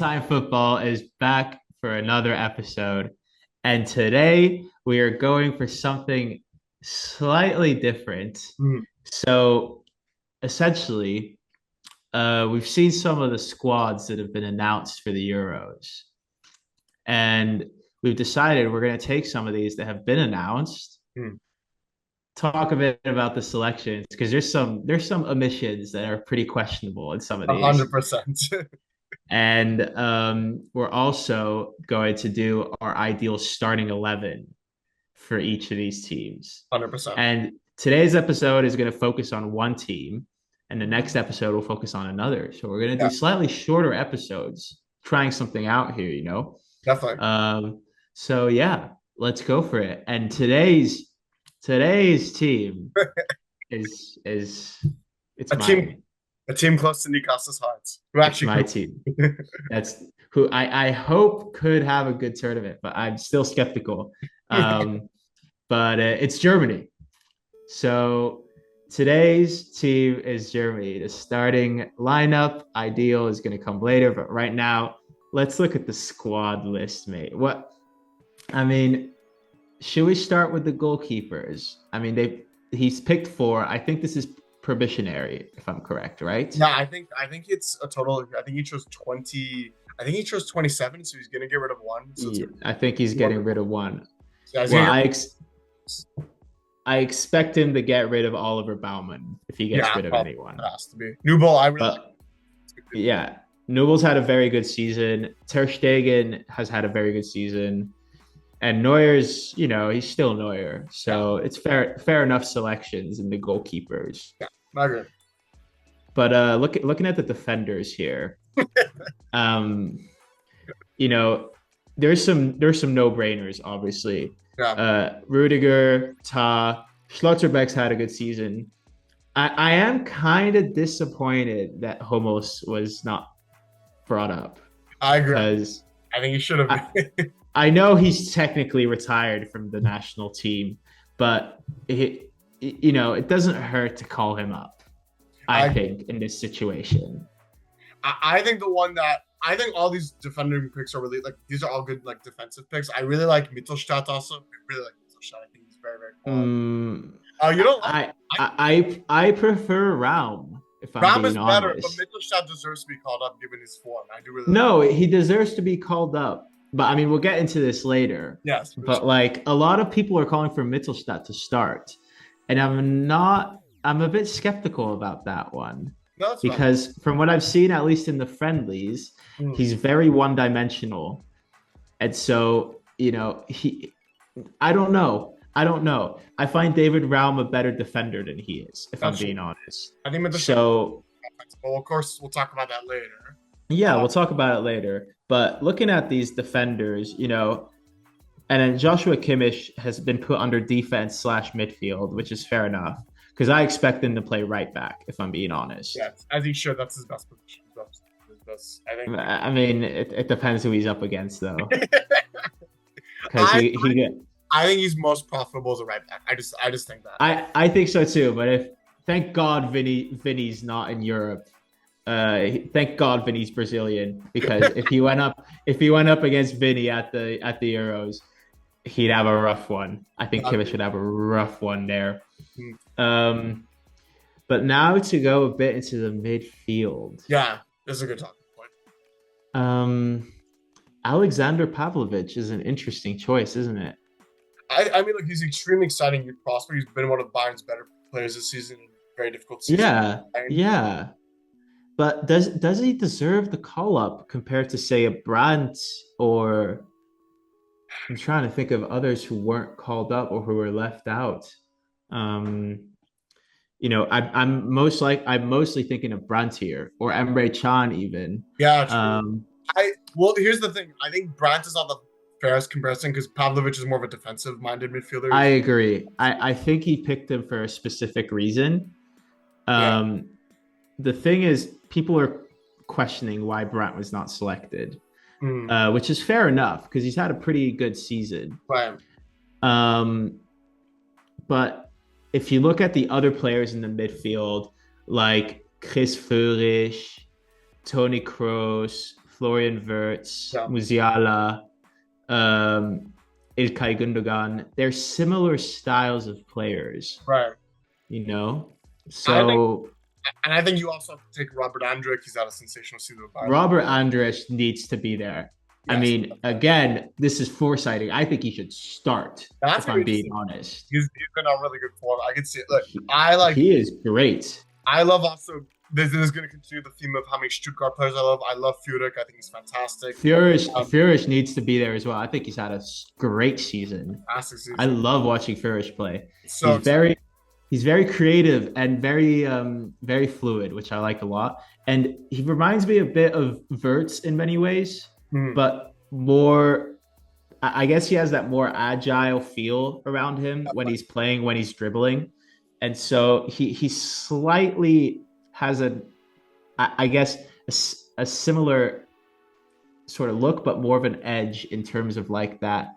Time Football is back for another episode. And today we are going for something slightly different. Mm, So essentially, we've seen some of the squads that have been announced for the Euros. And we've decided we're going to take some of these that have been announced, mm. talk a bit about the selections, because there's some omissions that are pretty questionable in some of these. 100%. And we're also going to do our ideal starting 11 for each of these teams. 100%. And today's episode is going to focus on one team, and the next episode will focus on another. So we're going to do Yeah, slightly shorter episodes, trying something out here, you know? definitely. Um, so yeah, let's go for it. And today's team is it's A team, mine. a team close to Newcastle's hearts, who It's actually my could. team. That's who I hope could have a good tournament, but I'm still skeptical. Um, but it's Germany. So today's team is Germany. The starting lineup ideal is going to come later, but right now, let's look at the squad list, mate. I mean, should we start with the goalkeepers? I mean, he's picked four. I think this is probationary, if I'm correct, right? Yeah, I think it's a total. I think he chose 20. I think he chose 27, so he's gonna get rid of one. So it's Yeah, gonna I think he's be one. getting rid of one. Yeah, he's Well, gonna get I expect him to get rid of Oliver Baumann if he gets yeah, rid of probably anyone. it has to be. New ball, I really like. But yeah, Nubel's had a very good season. Ter Stegen has had a very good season. And Neuer's, he's still Neuer. Yeah, So it's fair enough selections in the goalkeepers. yeah, I agree. But looking at the defenders here, um, you know, there's some no-brainers, obviously. Yeah, Rudiger, Ta, Schlotterbeck's had a good season. I am kind of disappointed that Homos was not brought up I agree. because I think he should have I, been. I know he's technically retired from the national team, but it doesn't hurt to call him up, I I agree. think, in this situation. I think the one that I think all these defender picks are really like these are all good like defensive picks. I really like Mittelstadt also. I really like Mittelstadt. I think he's very very quality. Mm, Oh, you don't like I, I, I prefer Raum, if I'm Ram is being better, but honest. Mittelstadt deserves to be called up given his form. I do really like. No, he deserves to be called up. But I mean, we'll get into this later. Yes, for But sure. like a lot of people are calling for Mittelstadt to start. And I'm a bit skeptical about that one No, that's fine. because from what I've seen, at least in the friendlies, Mm. he's very one dimensional. And so, I don't know. I don't know. I find David Raum a better defender than he is, if I'm That's true. being honest. I think Mittelstadt. So Well, of course, we'll talk about that later. yeah, Uh, we'll talk about it later. But looking at these defenders, and then Joshua Kimmich has been put under defense slash midfield, which is fair enough because I expect him to play right back, if I'm being honest. yes, as he should. That's his best position. His best. I think. I mean, it depends who he's up against, though, because I he get. I think he's most profitable as a right back. I just think that. I think so too. But thank God Vinny's not in Europe. Thank God Vinny's Brazilian because if he went up against Vinny at the Euros, he'd have a rough one. I think Kimmich would have a rough one there. Mm. Um, but now to go a bit into the midfield. Yeah, this is a good talking point. Um, Alexander Pavlovich is an interesting choice, isn't it? I mean, look, he's extremely exciting youth prospect. He's been one of Bayern's better players this season. Very difficult season. Yeah, yeah. But does he deserve the call up compared to say a Brandt or I'm trying to think of others who weren't called up or who were left out. Um, I'm mostly thinking of Brandt here or Emre Can even. Yeah, true. Um, Well, here's the thing. I think Brandt is not the fairest comparison because Pavlovich is more of a defensive-minded midfielder. I agree. I think he picked him for a specific reason. Yeah. The thing is, people are questioning why Brandt was not selected, Mm, which is fair enough because he's had a pretty good season. right. Um, but if you look at the other players in the midfield, like Chris Führich, Tony Kroos, Florian Wirtz, Yeah. Musiala, Ilkay Gundogan. They're similar styles of players, Right. you know? I think, So and I think you also have to take Robert Andrick. He's had a sensational season with Bayern. Robert Andres needs to be there. I Yes. mean, again, this is foresighting. I think he should start, That's if gonna be I'm being interesting. honest. He's been on really good form. I can see it. Look, He, I like. he is great. I love also. This is going to continue the theme of how many Stuttgart players I love. I love Furyk. I think he's fantastic. Furish needs to be there as well. I think he's had a great season. Fantastic I season. love watching Furish play. So He's very creative and very fluid, which I like a lot. And he reminds me a bit of Verts in many ways, but more. I guess he has that more agile feel around him when he's playing, when he's dribbling, and so he slightly has I guess a similar sort of look, but more of an edge in terms of like that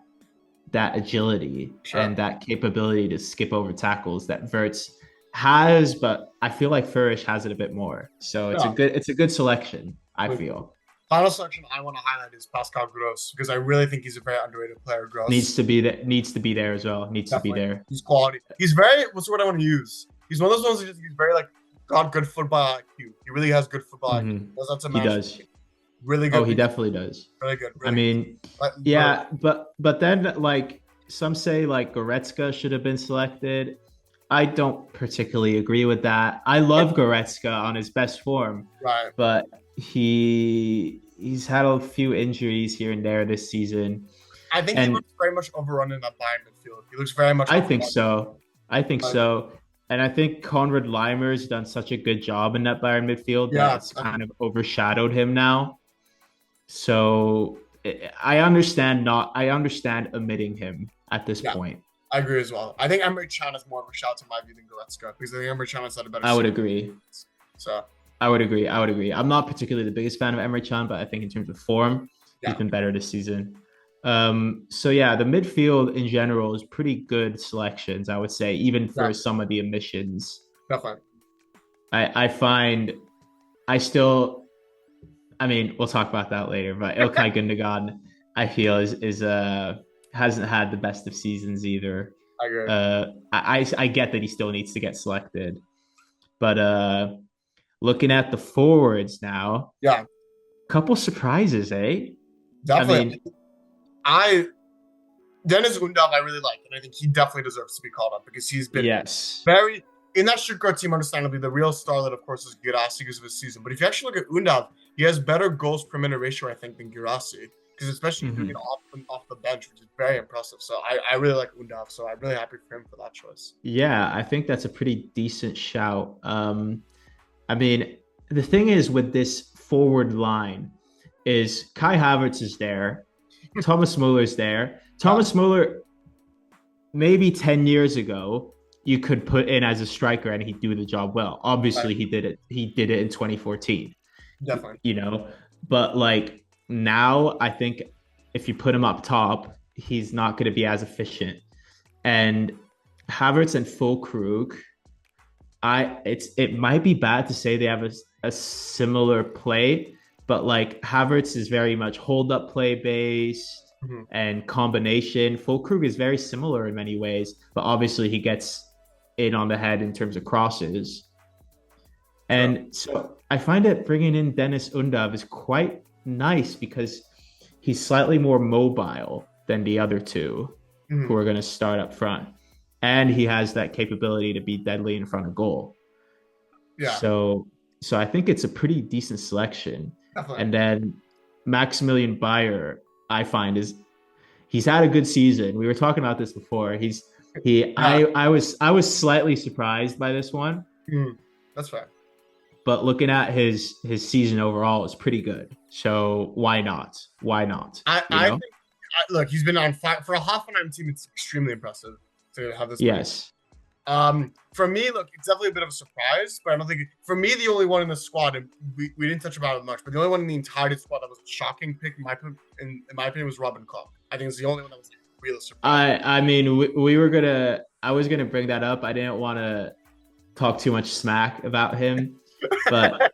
agility and that capability to skip over tackles that Verts has, but I feel like Furish has it a bit more. So it's a good selection, I feel. Final selection I want to highlight is Pascal Gross because I really think he's a very underrated player. Gross needs to be there as well. Needs Definitely. to be there. He's quality. He's very what's the word I want to use? He's one of those ones that he's very like got good football IQ. He really has good football IQ. He does. Really good. Oh, he definitely does. Really good. I mean, yeah, but then like some say like Goretzka should have been selected. I don't particularly agree with that. I love Goretzka on his best form, right? But he's had a few injuries here and there this season. I think he looks very much overrun in that Bayern midfield. He looks very much. I think so. And I think Konrad Leimer's done such a good job in that Bayern midfield that it's kind of overshadowed him now. So I understand omitting him at this point. I agree as well. I think Emre Can is more of a shout to my view than Goretzka because I think Emre Can has had a better. I would agree. So I would agree. I'm not particularly the biggest fan of Emre Can, but I think in terms of form, he's been better this season. So yeah, the midfield in general is pretty good selections, I would say, even for some of the omissions. Definitely. I mean, we'll talk about that later, but Ilkay Gundogan, I feel is hasn't had the best of seasons either. I agree. I get that he still needs to get selected, but looking at the forwards now, couple surprises, eh? Definitely. Dennis Undav I really like, and I think he definitely deserves to be called up because he's been very in that Stuttgart team. Understandably, the real starlet, of course, is Guirassy because of his season. But if you actually look at Undav, he has better goals per minute ratio, I think, than Guirassy because especially doing it off the bench, which is very impressive. So I really like Undav, so I'm really happy for him for that choice. Yeah, I think that's a pretty decent shout. I mean, the thing is with this forward line is Kai Havertz is there. Thomas Muller's there. Thomas Muller, maybe 10 years ago, you could put in as a striker and he'd do the job well. Obviously, he did it. He did it in 2014. Definitely. You know, but like now, I think if you put him up top, he's not going to be as efficient. And Havertz and Füllkrug, it might be bad to say they have a similar play, but like Havertz is very much hold up play based and combination. Füllkrug is very similar in many ways, but obviously he gets in on the head in terms of crosses. And so I find that bringing in Dennis Undav is quite nice because he's slightly more mobile than the other two who are going to start up front. And he has that capability to be deadly in front of goal. Yeah. So I think it's a pretty decent selection. Definitely. And then Maximilian Bayer, I find he's had a good season. We were talking about this before. I was slightly surprised by this one. That's fair. But looking at his season overall, it's pretty good. So why not? I think, look, he's been on fire for a Hoffenheim team. It's extremely impressive to have this. Yes. For me, look, it's definitely a bit of a surprise, but I don't think for me the only one in the squad, and we didn't touch about it much, but the only one in the entire squad that was a shocking pick, in my opinion, was Robin Koch. I think it's the only one that was a real surprise. I mean, I was gonna bring that up. I didn't want to talk too much smack about him, but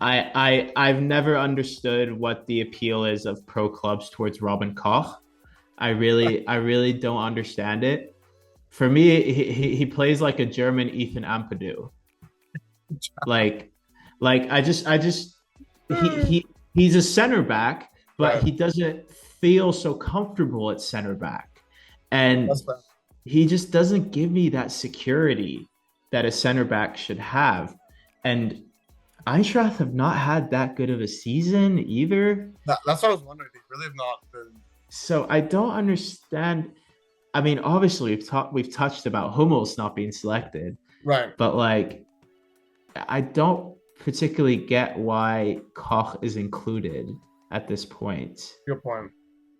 I've never understood what the appeal is of pro clubs towards Robin Koch. I really don't understand it. For me, he plays like a German Ethan Ampadu. Like I just he's a center back, but Right. he doesn't feel so comfortable at center back. And That's fair. he just doesn't give me that security that a center back should have. And Eintracht have not had that good of a season either. That's what I was wondering. They really have not been. So I don't understand. I mean, obviously we've touched about Hummels not being selected, Right. but like I don't particularly get why Koch is included at this point. Good point.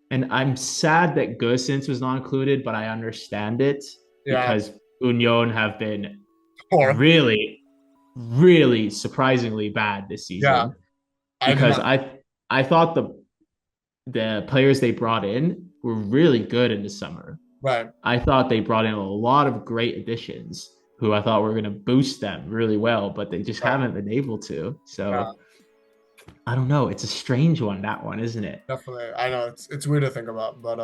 And I'm sad that Gosens was not included, but I understand it Yeah. because Union have been Or really, really surprisingly bad this yeah. season. I did Because not. I thought the players they brought in were really good in the summer. Right. I thought they brought in a lot of great additions who I thought were going to boost them really well, but they just Right. haven't been able to. So Yeah. I don't know. It's a strange one, that one, isn't it? Definitely. I know it's weird to think about, but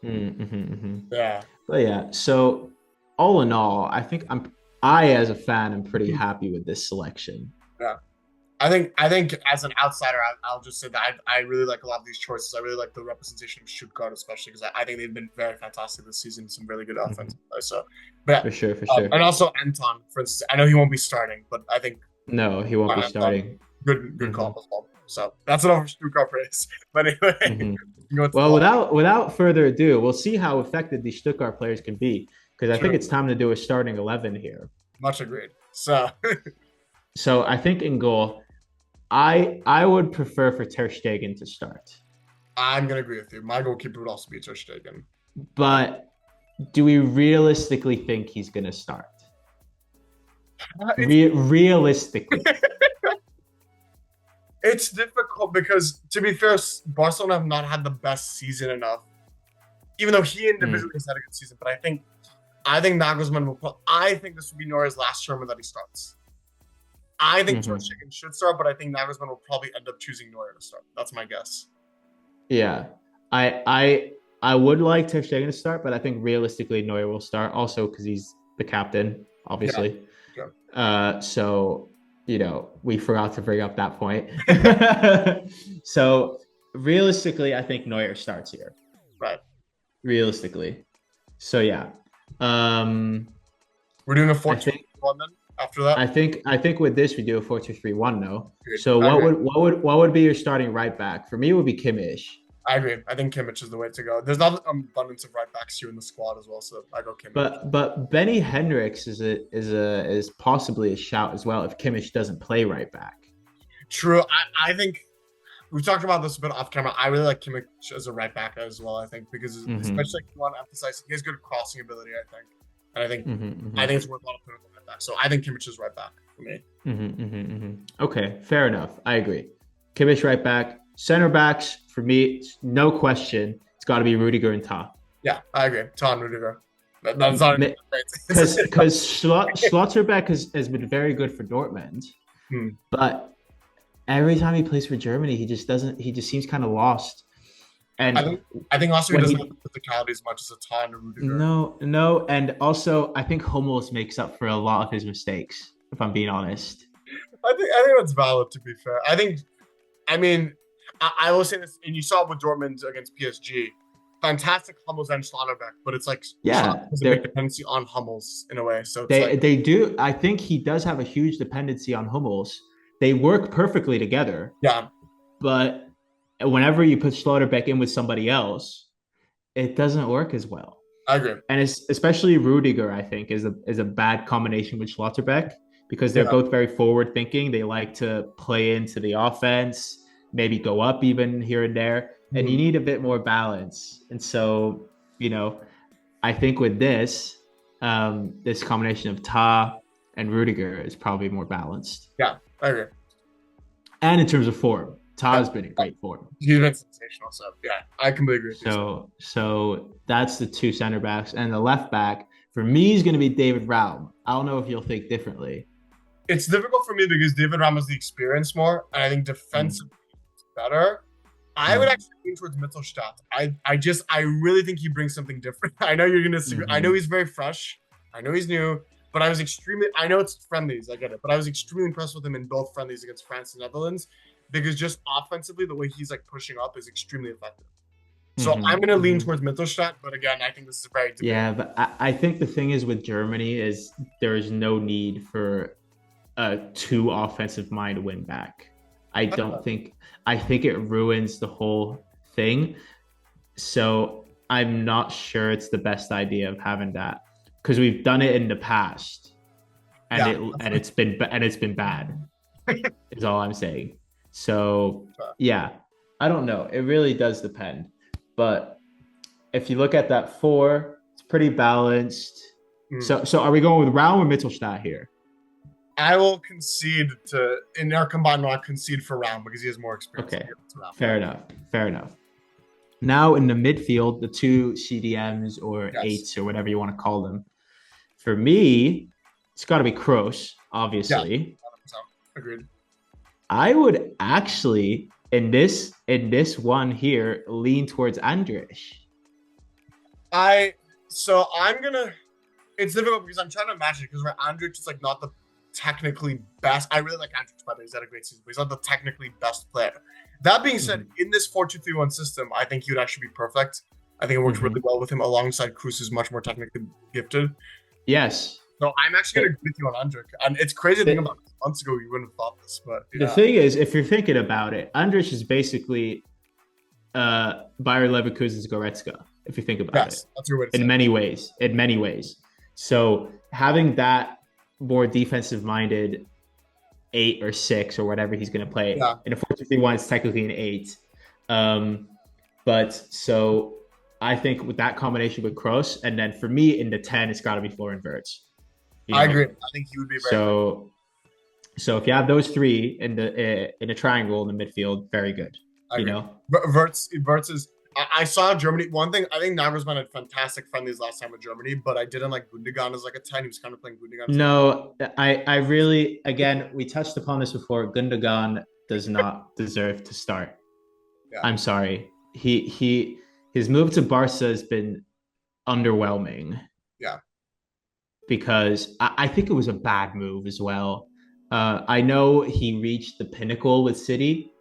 yeah. But yeah. So all in all, I think I as a fan am pretty happy with this selection. Yeah. I think as an outsider, I'll just say that I really like a lot of these choices. I really like the representation of Stuttgart, especially because I think they've been very fantastic this season. Some really good offense. So, but For sure, for yeah, sure. and also Anton, for instance. I know he won't be starting, but I think No, he won't be starting. good call as well. So that's enough for Stuttgart praise. But anyway, Well, without further ado, we'll see how effective these Stuttgart players can be because I think it's time to do a starting 11 here. Much agreed. So, so I think in goal, I would prefer for Ter Stegen to start. I'm gonna agree with you. My goalkeeper would also be Ter Stegen. But do we realistically think he's gonna start? Realistically. It's difficult because, to be fair, Barcelona have not had the best season enough. Even though he individually has had a good season, but I think Nagelsmann will. I think this will be Neuer's last tournament that he starts. I think Ter Stegen should start, but I think Nagelsmann will probably end up choosing Neuer to start. That's my guess. Yeah, I would like Ter Stegen to start, but I think realistically Neuer will start also because he's the captain, obviously. Yeah. So we forgot to bring up that point. So realistically, I think Neuer starts here. Right. Realistically. So yeah. We're doing a 4-2-1 then after that. I think with this we do a 4-2-3-1 though. So what would be your starting right back? For me, it would be Kimmich. I agree. I think Kimmich is the way to go. There's not an abundance of right backs here in the squad as well, so I go Kimmich. But Benny Henrichs is possibly a shout as well if Kimmich doesn't play right back. True. I think we've talked about this a bit off camera. I really like Kimmich as a right back as well. I think because especially if you want to emphasize he has good crossing ability. I think, and I think it's worth a lot of putting on right back. So I think Kimmich is right back for me. Okay, fair enough. I agree. Kimmich right back. Center backs, for me, no question, it's got to be Rudiger and Ta. Yeah, I agree. Ta and Rudiger. That's not because Schlotterbeck has been very good for Dortmund, but every time he plays for Germany, he just seems kind of lost. And I think also he doesn't have the physicality as much as a Ta and a Rudiger. No, and also I think Hummels makes up for a lot of his mistakes, if I'm being honest. I think that's valid, to be fair. I will say this, and you saw it with Dortmund against PSG. Fantastic Hummels and Schlotterbeck, but it's like there's a big dependency on Hummels in a way. So they do. I think he does have a huge dependency on Hummels. They work perfectly together. Yeah, but whenever you put Schlotterbeck in with somebody else, it doesn't work as well. I agree, and especially Rudiger, I think, is a bad combination with Schlotterbeck because they're both very forward thinking. They like to play into the offense. Maybe go up even here and there, and you need a bit more balance. And so, I think with this combination of Ta and Rudiger is probably more balanced. Yeah, I agree. And in terms of form, Ta has been in great form. He's been sensational. So yeah, I completely agree. So that's the two center backs, and the left back for me is going to be David Raum. I don't know if you'll think differently. It's difficult for me because David Ram has the experience more, and I think defensively it's better. I would actually lean towards Mittelstadt. I really think he brings something different. I know you're gonna disagree. I know he's very fresh. I know he's new, but I know it's friendlies, I get it, but I was extremely impressed with him in both friendlies against France and Netherlands because just offensively, the way he's like pushing up is extremely effective. So I'm gonna lean towards Mittelstadt, but again, I think this is a very but I think the thing is with Germany is there is no need for a too offensive mind win back. I think it ruins the whole thing. So I'm not sure it's the best idea of having that because we've done it in the past, and it's been bad. Is all I'm saying. So yeah, I don't know. It really does depend. But if you look at that 4, it's pretty balanced. So are we going with Raum or Mittelstadt here? I will concede in our combined. I'll concede for Raum because he has more experience. Okay, fair enough. Now in the midfield, the 2 CDMs or 8s or whatever you want to call them. For me, it's got to be Kroos, obviously. Yeah, agreed. I would actually in this one here lean towards Andrich. It's difficult because I'm trying to imagine it because Andrich is like not the technically best. I really like Andrich, by the way. He's had a great season, but he's not the technically best player. That being said, in this 4-2-3-1 system, I think he would actually be perfect. I think it works really well with him alongside Kroos, who's much more technically gifted. Yes. So I'm actually going to agree with you on Andrich. And it's crazy to think about months ago, you wouldn't have thought this. But the thing is, if you're thinking about it, Andrich is basically Bayer Leverkusen's Goretzka, if you think about it. That's your way to say in many ways. So having that more defensive-minded 8 or 6 or whatever he's going to play in a 4-2-3-1, it's technically an 8. But so I think with that combination with Kroos, and then for me in the 10, it's got to be Florian Wirtz. I agree. I think he would be very good. So if you have those 3 in a triangle in the midfield, very good. Wirtz is. I saw Germany. One thing, I think Nagelsmann had fantastic friendlies last time with Germany, but I didn't like Gundogan as like a 10. He was kind of playing Gundogan. No, I really, again, we touched upon this before. Gundogan does not deserve to start. Yeah. I'm sorry. His move to Barca has been underwhelming. Yeah. Because I think it was a bad move as well. I know he reached the pinnacle with City,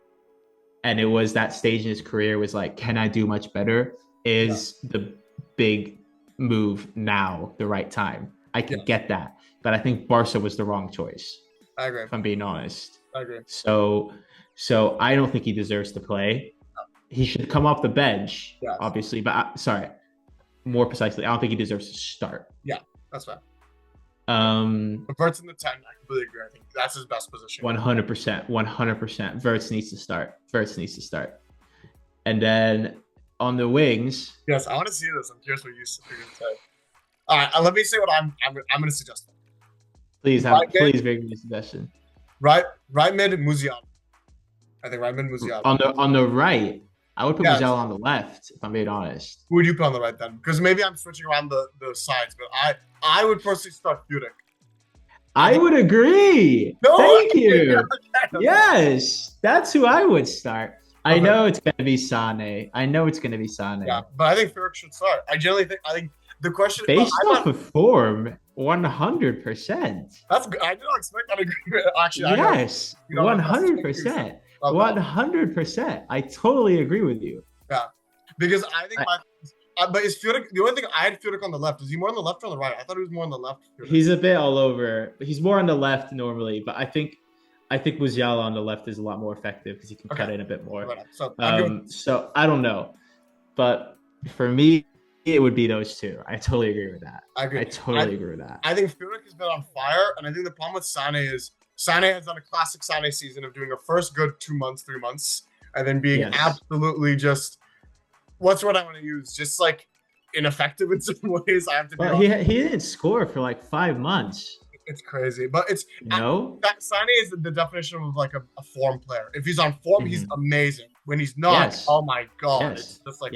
and it was that stage in his career was like, can I do much better? Is the big move now the right time? I can get that. But I think Barca was the wrong choice. I agree. If I'm being honest. I agree. So I don't think he deserves to play. He should come off the bench, obviously. But more precisely, I don't think he deserves to start. Yeah, that's fine. Wirtz in the 10, I completely agree. I think that's his best position. 100%. Wirtz needs to start. And then on the wings. Yes, I want to see this. I'm curious what you're going to say. All right, let me say what I'm going to suggest. Please make me a suggestion. Right mid, Musiala. I think right mid, Musiala. On the right, I would put Musiala on the left, if I'm being honest. Who would you put on the right then? Because maybe I'm switching around the sides, but I would personally start Furyk. I would agree. Thank you. Yes, that's who I would start. Okay. I know it's going to be Sané. Yeah, but I think Furyk should start. I think the question based off of form, 100%. That's good. I did not expect that agreement. Actually, yes, 100%. 100%. I totally agree with you. Yeah, because I think but is Furyk the only thing? I had Furyk on the left. Is he more on the left or on the right? I thought he was more on the left. Furyk. He's a bit all over. He's more on the left normally, but I think Musiala on the left is a lot more effective because he can cut in a bit more. So I don't know, but for me, it would be those 2. I totally agree with that. I totally agree with that. I think Furyk has been on fire, and I think the problem with Sané is Sané has done a classic Sané season of doing a first good 2 months, 3 months, and then being absolutely just. What's what I want to use? Just like ineffective in some ways. I have to. Well, he didn't score for like 5 months. It's crazy, but it's Sané is the definition of like a form player. If he's on form, he's amazing. When he's not, oh my god, it's just like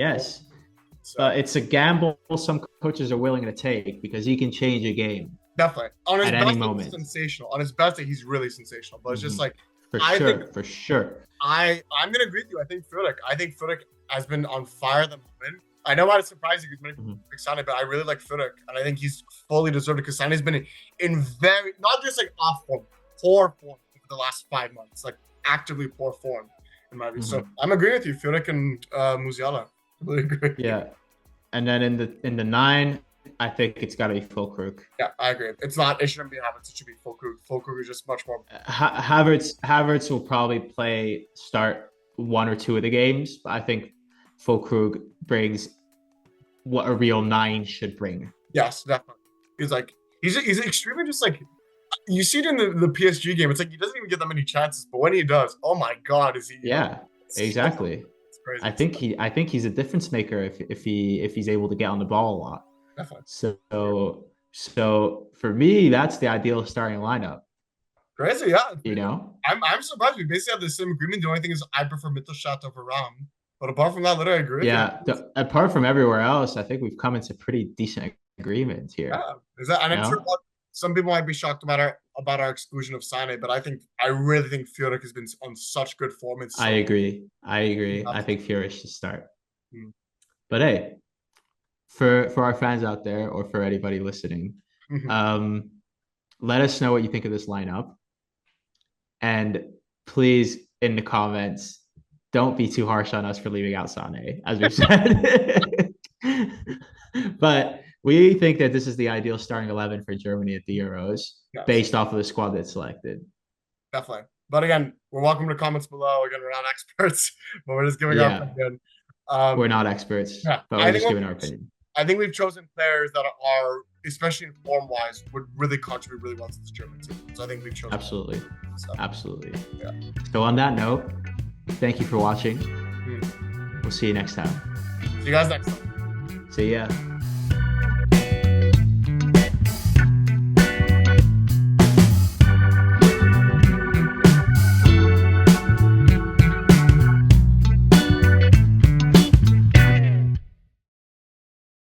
So. It's a gamble some coaches are willing to take because he can change a game. Definitely. On his at best any day, moment. he's sensational. On his best day, he's really sensational. But it's just like for sure. I'm gonna agree with you. I think Furyk has been on fire at the moment. I know it's surprising because many people pick Sané, but I really like Furyk, and I think he's fully deserved it because Sané's been in very not just like off form, poor form over the last 5 months, like actively poor form in my view. So I'm agreeing with you, Furyk and Musiala. I really agree. Yeah, and then in the 9, I think it's got to be Füllkrug. Yeah, I agree. It shouldn't be Havertz. It should be Füllkrug. Füllkrug is just much more. Havertz will probably start 1 or 2 of the games, but I think Füllkrug brings what a real 9 should bring. Yes, definitely. He's extremely just like, you see it in the PSG game. It's like he doesn't even get that many chances, but when he does, oh my God, is he? Yeah, exactly. It's crazy. I think he's a difference maker if he's able to get on the ball a lot. Definitely. So for me, that's the ideal starting lineup. Crazy, yeah. You know, I'm surprised we basically have the same agreement. The only thing is I prefer Mittelstadt over Ram. But apart from that, literally, I agree. Yeah, apart from everywhere else, I think we've come into pretty decent agreement here. Yeah, and I'm sure some people might be shocked about our exclusion of Sané, but I really think Furyk has been on such good form. I agree. I think Furyk should start. But hey, for our fans out there or for anybody listening, let us know what you think of this lineup, and please in the comments, don't be too harsh on us for leaving out Sané, as we've said. But we think that this is the ideal starting 11 for Germany at the Euros, based off of the squad that's selected. Definitely. But again, we're welcome to comments below. Again, we're not experts, but we're just giving our opinion. We're not experts, but we're just giving our opinion. I think we've chosen players that are, especially in form-wise, would really contribute really well to this German team. So I think we've chosen. Absolutely. So, absolutely. Yeah. So on that note, thank you for watching. We'll see you next time. See you guys next time. See ya.